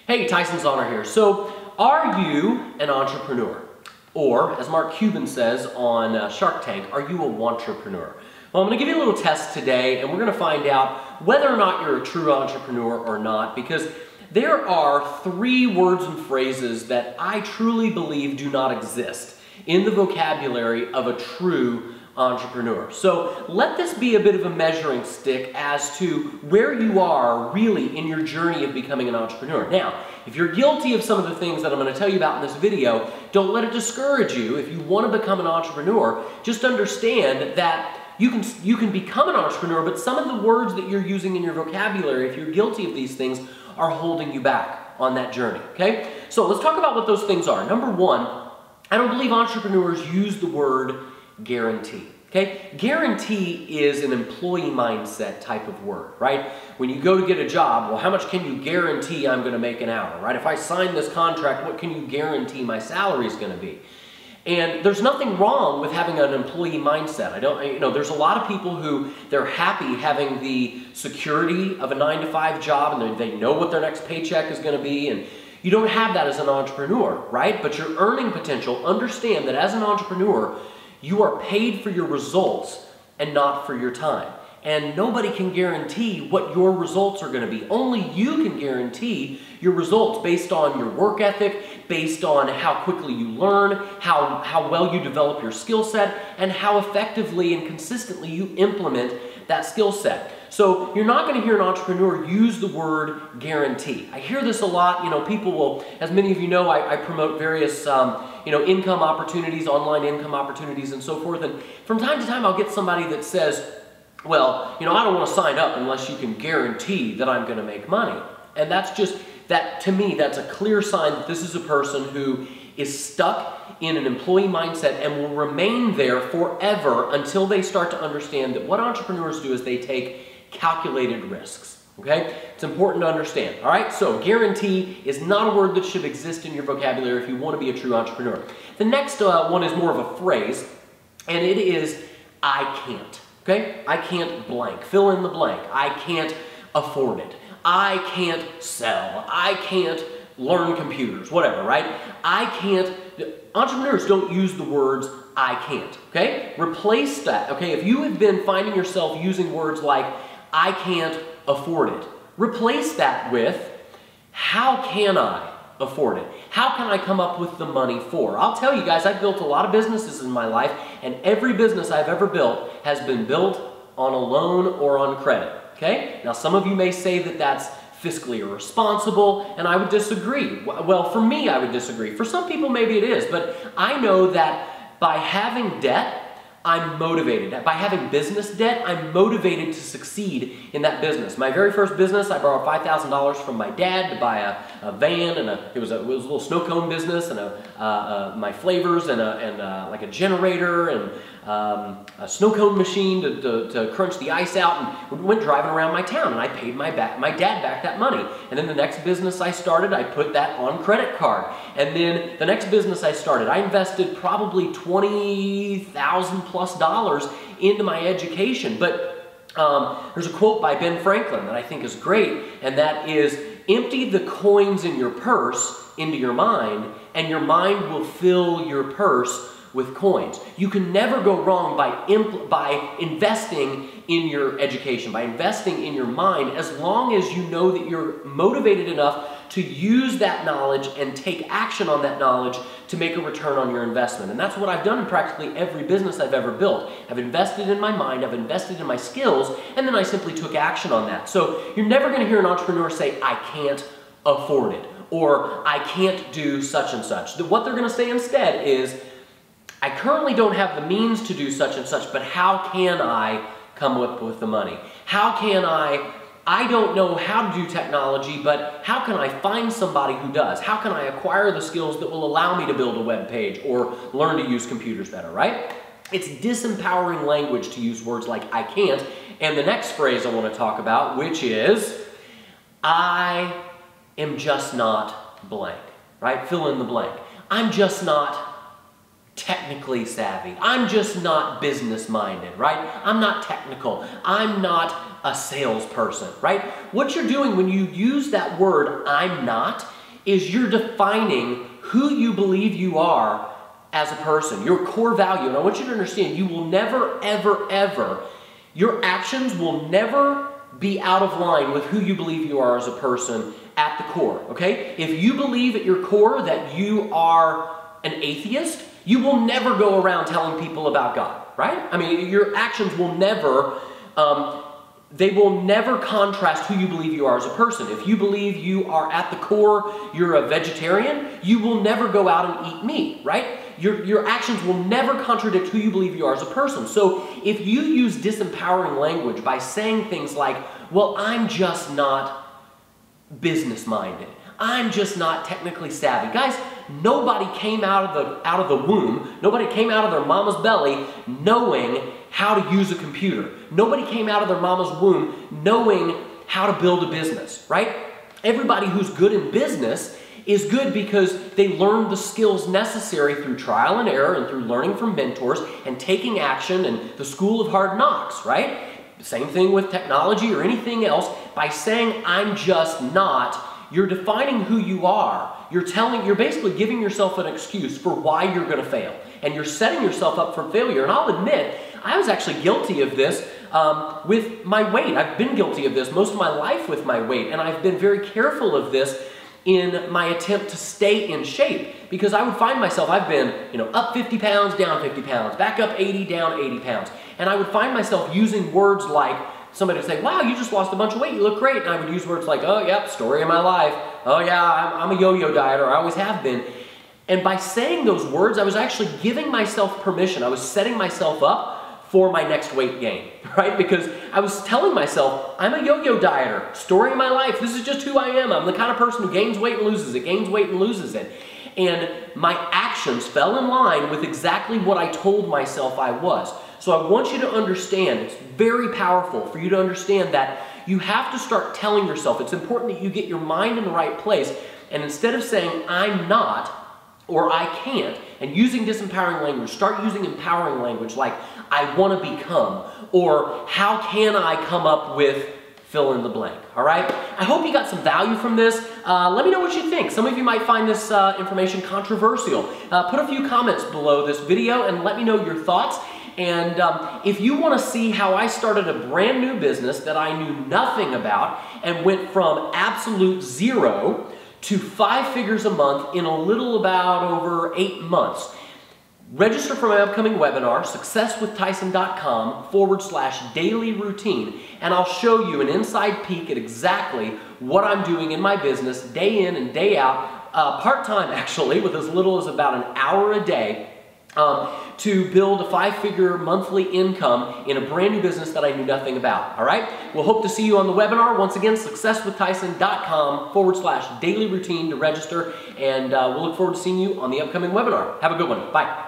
Hey, Tyson's Honor here. So, are you an entrepreneur? Or, as Mark Cuban says on Shark Tank, are you a wantrepreneur? Well, I'm going to give you a little test today, and we're going to find out whether or not you're a true entrepreneur or not, because there are 3 words and phrases that I truly believe do not exist in the vocabulary of a true entrepreneur. So let this be a bit of a measuring stick as to where you are really in your journey of becoming an entrepreneur. Now, if you're guilty of some of the things that I'm going to tell you about in this video, don't let it discourage you. If you want to become an entrepreneur, just understand that you can become an entrepreneur, but some of the words that you're using in your vocabulary, if you're guilty of these things, are holding you back on that journey, okay? So let's talk about what those things are. Number 1, I don't believe entrepreneurs use the word guarantee. Okay? Guarantee is an employee mindset type of word, right? When you go to get a job, well, how much can you guarantee I'm going to make an hour, right? If I sign this contract, what can you guarantee my salary is going to be? And there's nothing wrong with having an employee mindset. There's a lot of people who they're happy having the security of a 9-to-5 job, and they know what their next paycheck is going to be, and you don't have that as an entrepreneur, right? But your earning potential, understand that as an entrepreneur, you are paid for your results and not for your time. And nobody can guarantee what your results are going to be. Only you can guarantee your results based on your work ethic, based on how quickly you learn, how well you develop your skill set, and how effectively and consistently you implement that skill set. So you're not going to hear an entrepreneur use the word guarantee. I hear this a lot. People will, as many of you know, I promote various income opportunities, online income opportunities, and so forth. And from time to time, I'll get somebody that says, well, I don't want to sign up unless you can guarantee that I'm going to make money. And to me, that's a clear sign that this is a person who is stuck in an employee mindset and will remain there forever until they start to understand that what entrepreneurs do is they take calculated risks. Okay? It's important to understand. All right? So guarantee is not a word that should exist in your vocabulary if you want to be a true entrepreneur. The next one is more of a phrase, and it is I can't. Okay? I can't blank. Fill in the blank. I can't afford it. I can't sell. I can't learn computers. Whatever, right? I can't. Entrepreneurs don't use the words I can't. Okay? Replace that. Okay? If you have been finding yourself using words like I can't afford it, replace that with how can I afford it? How can I come up with the money for? I'll tell you guys, I've built a lot of businesses in my life, and every business I've ever built has been built on a loan or on credit. Okay? Now, some of you may say that that's fiscally irresponsible, and I would disagree. Well, for me, I would disagree. For some people, maybe it is, but I know that by having debt, I'm motivated. By having business debt, I'm motivated to succeed in that business. My very first business, I borrowed $5,000 from my dad to buy a van, and it was a little snow cone business, and my flavors, and like a generator, and a snow cone machine to crunch the ice out, and we went driving around my town, and I paid my dad back that money. And then the next business I started, I put that on credit card. And then the next business I started, I invested probably $20,000+ into my education. But there's a quote by Ben Franklin that I think is great, and that is, empty the coins in your purse into your mind, and your mind will fill your purse with coins. You can never go wrong by investing in your education, by investing in your mind, as long as you know that you're motivated enough to use that knowledge and take action on that knowledge to make a return on your investment. And that's what I've done in practically every business I've ever built. I've invested in my mind, I've invested in my skills, and then I simply took action on that. So you're never going to hear an entrepreneur say, I can't afford it, or I can't do such and such. What they're going to say instead is, I currently don't have the means to do such and such, but how can I come up with the money? How can I don't know how to do technology, but how can I find somebody who does? How can I acquire the skills that will allow me to build a web page or learn to use computers better, right? It's disempowering language to use words like I can't. And the next phrase I want to talk about, which is, I am just not blank, right? Fill in the blank. I'm just not technically savvy. I'm just not business-minded, right? I'm not technical. I'm not a salesperson, right? What you're doing when you use that word, I'm not, is you're defining who you believe you are as a person, your core value. And I want you to understand, you will never, ever, ever, your actions will never be out of line with who you believe you are as a person at the core, okay? If you believe at your core that you are an atheist, you will never go around telling people about God, right? I mean, your actions will never, they will never contrast who you believe you are as a person. If you believe you are at the core, you're a vegetarian, you will never go out and eat meat, right? Your actions will never contradict who you believe you are as a person. So if you use disempowering language by saying things like, well, I'm just not business-minded, I'm just not technically savvy. Guys, nobody came out of the womb, nobody came out of their mama's belly knowing how to use a computer. Nobody came out of their mama's womb knowing how to build a business, right? Everybody who's good in business is good because they learned the skills necessary through trial and error and through learning from mentors and taking action and the school of hard knocks, right? Same thing with technology or anything else. By saying, I'm just not, you're defining who you are. You're basically giving yourself an excuse for why you're going to fail. And you're setting yourself up for failure. And I'll admit, I was actually guilty of this with my weight. I've been guilty of this most of my life with my weight. And I've been very careful of this in my attempt to stay in shape, because I would find myself, I've been, up 50 pounds, down 50 pounds, back up 80, down 80 pounds. And I would find myself using words like, somebody would say, wow, you just lost a bunch of weight, you look great. And I would use words like, oh, yep, story of my life. Oh, yeah, I'm a yo-yo dieter, I always have been. And by saying those words, I was actually giving myself permission. I was setting myself up for my next weight gain, right? Because I was telling myself, I'm a yo-yo dieter, story of my life, this is just who I am. I'm the kind of person who gains weight and loses it, gains weight and loses it. And my actions fell in line with exactly what I told myself I was. So I want you to understand, it's very powerful for you to understand that you have to start telling yourself, it's important that you get your mind in the right place, and instead of saying, I'm not, or I can't, and using disempowering language, start using empowering language like, I want to become, or how can I come up with fill in the blank, all right? I hope you got some value from this. Let me know what you think. Some of you might find this information controversial. Put a few comments below this video and let me know your thoughts. And if you want to see how I started a brand new business that I knew nothing about and went from absolute zero to 5 figures a month in a little about over 8 months, register for my upcoming webinar, successwithtyson.com/daily routine, and I'll show you an inside peek at exactly what I'm doing in my business day in and day out, part-time actually, with as little as about an hour a day, to build a 5-figure monthly income in a brand new business that I knew nothing about, all right? We'll hope to see you on the webinar. Once again, successwithtyson.com/daily routine to register, and we'll look forward to seeing you on the upcoming webinar. Have a good one. Bye.